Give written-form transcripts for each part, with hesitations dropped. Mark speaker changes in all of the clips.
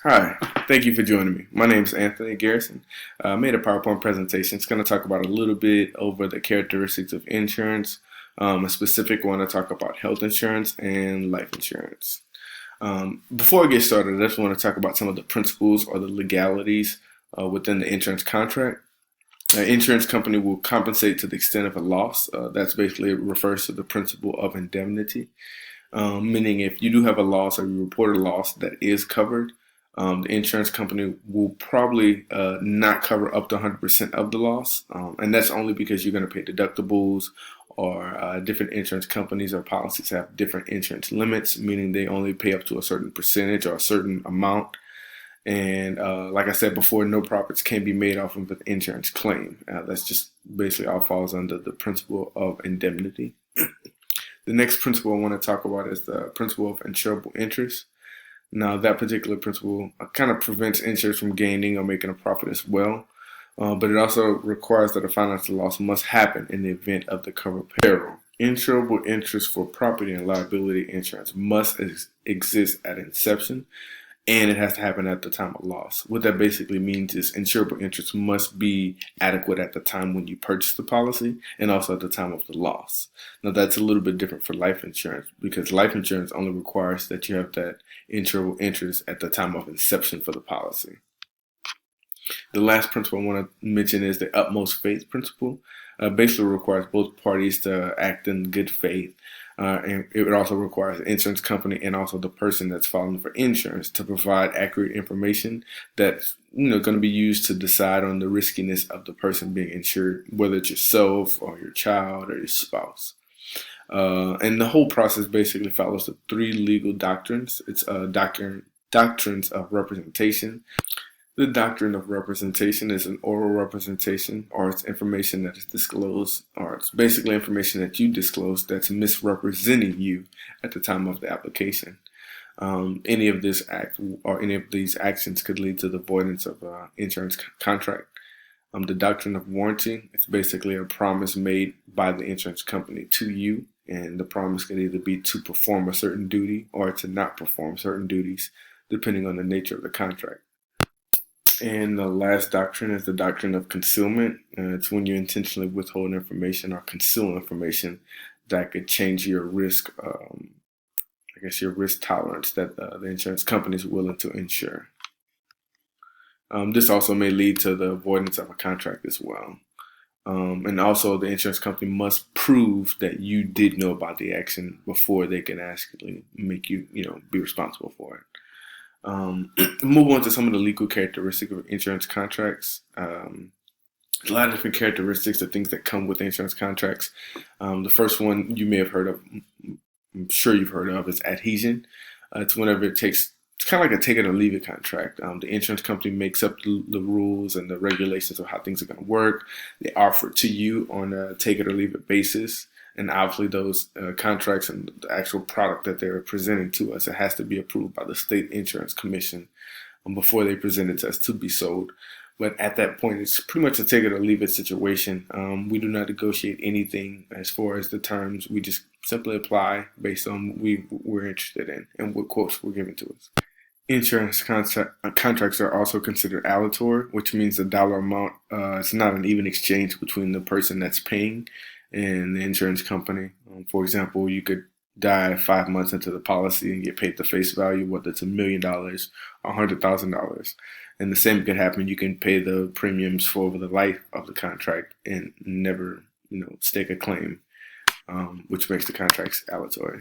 Speaker 1: Hi, thank you for joining me. My name is Anthony Garrison. I made a PowerPoint presentation. It's going to talk about a little bit over the characteristics of insurance. A specific one to talk about health insurance and life insurance. Before I get started, I just want to talk about some of the principles or the legalities within the insurance contract. An insurance company will compensate to the extent of a loss. That's basically refers to the principle of indemnity, meaning if you do have a loss or you report a loss that is covered, the insurance company will probably not cover up to 100% of the loss. And that's only because you're going to pay deductibles, or different insurance companies or policies have different insurance limits, meaning they only pay up to a certain percentage or a certain amount. And like I said before, no profits can be made off of an insurance claim. That's just basically all falls under the principle of indemnity. The next principle I want to talk about is the principle of insurable interest. Now, that particular principle kind of prevents insurers from gaining or making a profit as well, but it also requires that a financial loss must happen in the event of the covered peril. Insurable interest for property and liability insurance must exist at inception, and it has to happen at the time of loss. What that basically means is insurable interest must be adequate at the time when you purchase the policy and also at the time of the loss. Now, that's a little bit different for life insurance, because life insurance only requires that you have that insurable interest at the time of inception for the policy. The last principle I want to mention is the utmost faith principle. Basically requires both parties to act in good faith. And it also requires the insurance company and also the person that's filing for insurance to provide accurate information that's going to be used to decide on the riskiness of the person being insured, whether it's yourself or your child or your spouse. And the whole process basically follows the three legal doctrines. It's doctrines of representation. The doctrine of representation is an oral representation, or it's information that is disclosed, or it's basically information that you disclose that's misrepresenting you at the time of the application. Any of this act or any of these actions could lead to the voidance of an insurance contract. The doctrine of warranty, it's basically a promise made by the insurance company to you, and the promise could either be to perform a certain duty or to not perform certain duties, depending on the nature of the contract. And the last doctrine is the doctrine of concealment. It's when you intentionally withhold information or conceal information that could change your risk, your risk tolerance that the insurance company is willing to insure. This also may lead to the avoidance of a contract as well. And also the insurance company must prove that you did know about the action before they can actually make you, be responsible for it. Move on to some of the legal characteristics of insurance contracts. A lot of different characteristics of things that come with insurance contracts. The first one you may have heard of, I'm sure you've heard of, is adhesion. It's whenever it's kind of like a take it or leave it contract. The insurance company makes up the rules and the regulations of how things are going to work. They offer it to you on a take it or leave it basis. And obviously those contracts and the actual product that they're presenting to us, it has to be approved by the state insurance commission before they present it to us to be sold. But at that point, it's pretty much a take it or leave it situation. We do not negotiate anything as far as the terms. We just simply apply based on what we're interested in and what quotes were given to us. Insurance contracts are also considered aleatory, which means the dollar amount is not an even exchange between the person that's paying and the insurance company. For example, you could die 5 months into the policy and get paid the face value, whether it's $1 million or $100,000. And the same could happen. You can pay the premiums for over the life of the contract and never, stake a claim, which makes the contracts aleatory.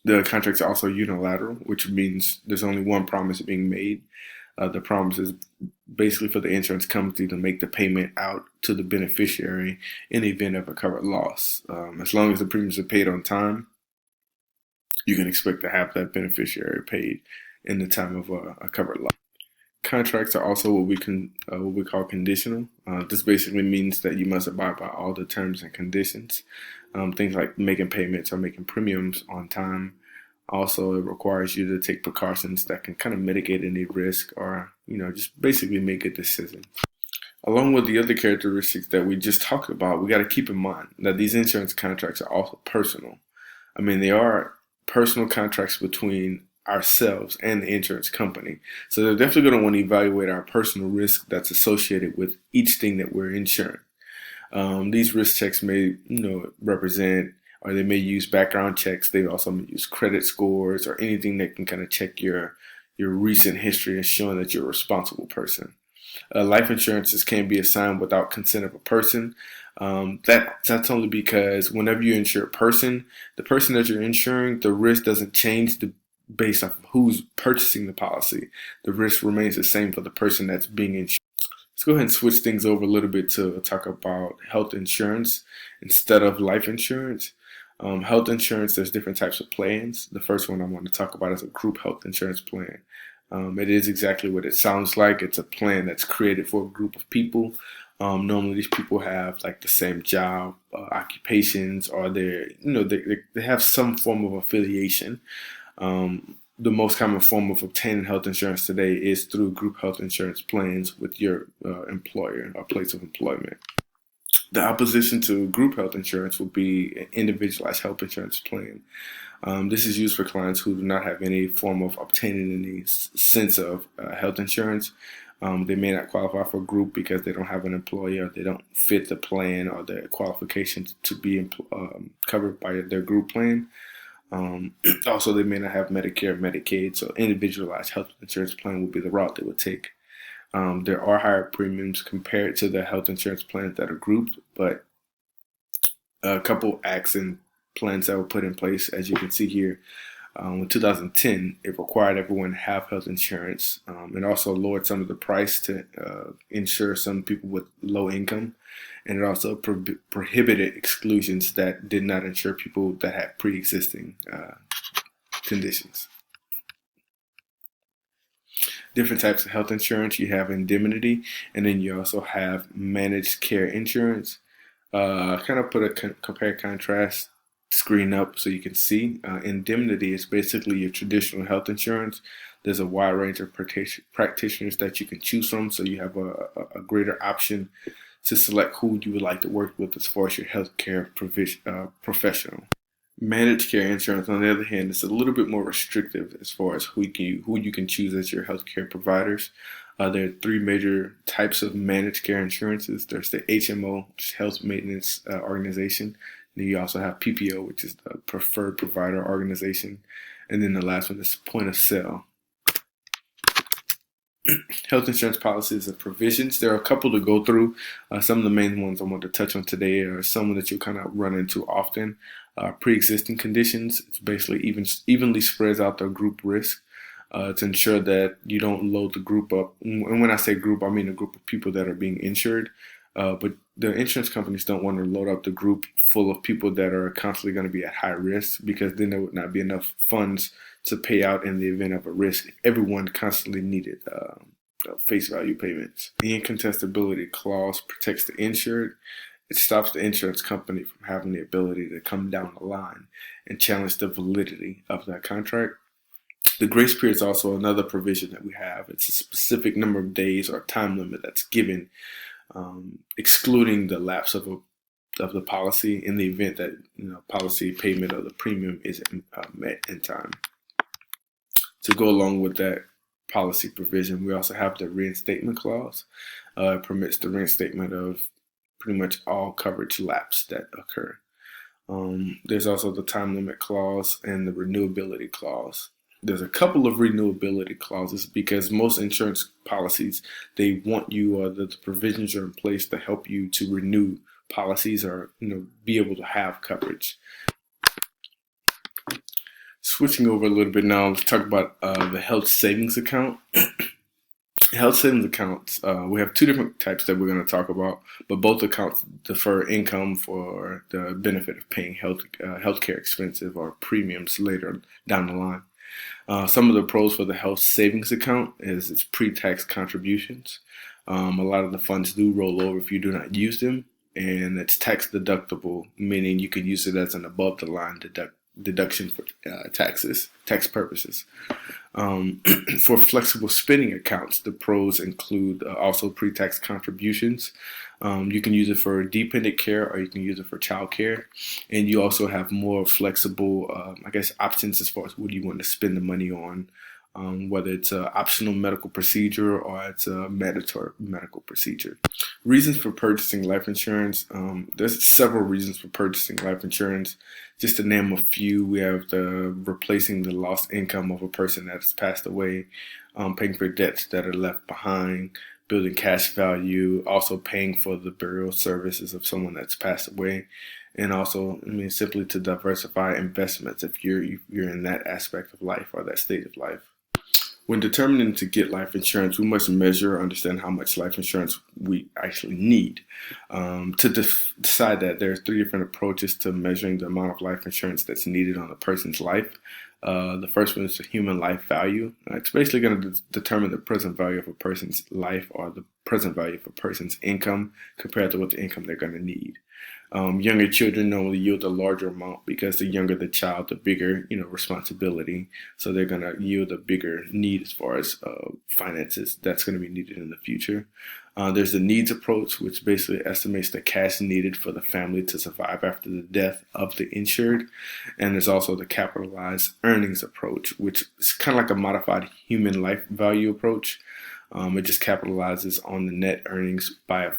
Speaker 1: The contracts are also unilateral, which means there's only one promise being made. The promise is basically for the insurance company to make the payment out to the beneficiary in the event of a covered loss. As long as the premiums are paid on time, you can expect to have that beneficiary paid in the time of a covered loss. Contracts are also what we call conditional. This basically means that you must abide by all the terms and conditions. Things like making payments or making premiums on time. Also, it requires you to take precautions that can kind of mitigate any risk or, just basically make a decision. Along with the other characteristics that we just talked about, we got to keep in mind that these insurance contracts are also personal. I mean, they are personal contracts between ourselves and the insurance company. So they're definitely going to want to evaluate our personal risk that's associated with each thing that we're insuring. These risk checks may, represent, or they may use background checks. They also may use credit scores or anything that can kind of check your recent history and showing that you're a responsible person. Life insurances can be assigned without consent of a person. That's only because whenever you insure a person, the person that you're insuring, the risk doesn't change based on who's purchasing the policy. The risk remains the same for the person that's being insured. Let's go ahead and switch things over a little bit to talk about health insurance instead of life insurance. Health insurance, there's different types of plans. The first one I want to talk about is a group health insurance plan. It is exactly what it sounds like. It's a plan that's created for a group of people. Normally, these people have like the same job, occupations, or they have some form of affiliation. The most common form of obtaining health insurance today is through group health insurance plans with your employer or place of employment. The opposition to group health insurance would be an individualized health insurance plan. This is used for clients who do not have any form of obtaining any sense of health insurance. They may not qualify for group because they don't have an employer, they don't fit the plan or the qualifications to be covered by their group plan. Also, they may not have Medicare, Medicaid, so individualized health insurance plan would be the route they would take. There are higher premiums compared to the health insurance plans that are grouped, but a couple acts and plans that were put in place, as you can see here. In 2010, it required everyone to have health insurance. It also lowered some of the price to insure some people with low income. And it also prohibited exclusions that did not insure people that had pre-existing conditions. Different types of health insurance. You have indemnity, and then you also have managed care insurance. Kind of put a compare contrast screen up so you can see. Indemnity is basically your traditional health insurance. There's a wide range of practitioners that you can choose from, so you have a greater option to select who you would like to work with as far as your healthcare professional. Managed care insurance, on the other hand, is a little bit more restrictive as far as who you can choose as your healthcare providers. There are three major types of managed care insurances. There's the HMO, which is Health Maintenance Organization. Then you also have PPO, which is the Preferred Provider Organization. And then the last one is point of sale. Health insurance policies and provisions. There are a couple to go through. Some of the main ones I want to touch on today are some that you'll kind of run into often. Pre-existing conditions. It's basically evenly spreads out the group risk to ensure that you don't load the group up. And when I say group, I mean a group of people that are being insured. But the insurance companies don't want to load up the group full of people that are constantly going to be at high risk, because then there would not be enough funds to pay out in the event of a risk if everyone constantly needed face value payments. The incontestability clause protects the insured. It stops the insurance company from having the ability to come down the line and challenge the validity of that contract. The grace period is also another provision that we have. It's a specific number of days or time limit that's given, excluding the lapse of the policy in the event that policy payment of the premium isn't met in time. To go along with that policy provision, we also have the reinstatement clause. It permits the reinstatement of pretty much all coverage lapse that occur. There's also the time limit clause and the renewability clause. There's a couple of renewability clauses because most insurance policies, they want you, or the provisions are in place to help you to renew policies or be able to have coverage. Switching over a little bit now, let's talk about the health savings account. Health savings accounts, we have two different types that we're going to talk about, but both accounts defer income for the benefit of paying healthcare expenses or premiums later down the line. Some of the pros for the health savings account is its pre-tax contributions. A lot of the funds do roll over if you do not use them, and it's tax deductible, meaning you could use it as an above the line deduction for tax purposes. For flexible spending accounts, the pros include also pre-tax contributions. You can use it for dependent care or you can use it for child care. And you also have more flexible, options as far as what you want to spend the money on, whether it's an optional medical procedure or it's a mandatory medical procedure. Reasons for purchasing life insurance. There's several reasons for purchasing life insurance. Just to name a few, we have the replacing the lost income of a person that's passed away, paying for debts that are left behind, building cash value, also paying for the burial services of someone that's passed away, and also, simply to diversify investments if you're in that aspect of life or that state of life. When determining to get life insurance, we must measure or understand how much life insurance we actually need. To decide that, there are three different approaches to measuring the amount of life insurance that's needed on a person's life. The first one is the human life value. It's basically going to determine the present value of a person's life or the present value of a person's income compared to what the income they're going to need. Younger children normally yield a larger amount because the younger the child, the bigger, responsibility. So they're going to yield a bigger need as far as finances that's going to be needed in the future. There's the needs approach, which basically estimates the cash needed for the family to survive after the death of the insured. And there's also the capitalized earnings approach, which is kind of like a modified human life value approach. It just capitalizes on the net earnings by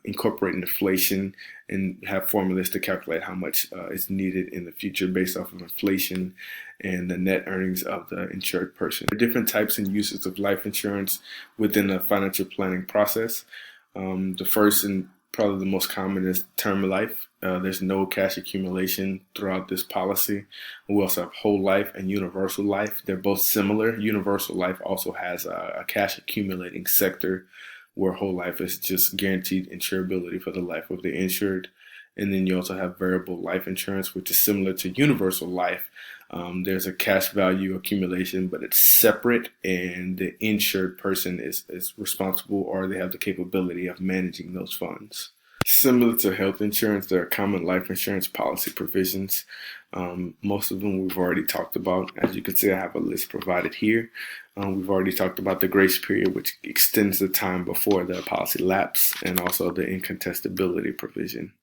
Speaker 1: incorporating inflation and have formulas to calculate how much is needed in the future based off of inflation and the net earnings of the insured person. There are different types and uses of life insurance within the financial planning process. The first and probably the most common is term life. There's no cash accumulation throughout this policy. We also have whole life and universal life. They're both similar. Universal life also has a cash accumulating sector, where whole life is just guaranteed insurability for the life of the insured. And then you also have variable life insurance, which is similar to universal life. There's a cash value accumulation, but it's separate, and the insured person is responsible, or they have the capability of managing those funds. Similar to health insurance, there are common life insurance policy provisions. Most of them we've already talked about. As you can see, I have a list provided here. We've already talked about the grace period, which extends the time before the policy lapse, and also the incontestability provision.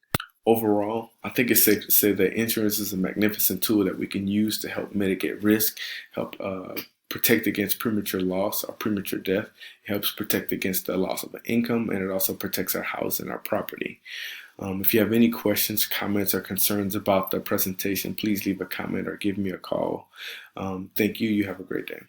Speaker 1: Overall, I think it's safe to say that insurance is a magnificent tool that we can use to help mitigate risk, help protect against premature loss or premature death. It helps protect against the loss of an income, and it also protects our house and our property. If you have any questions, comments, or concerns about the presentation, please leave a comment or give me a call. Thank you. You have a great day.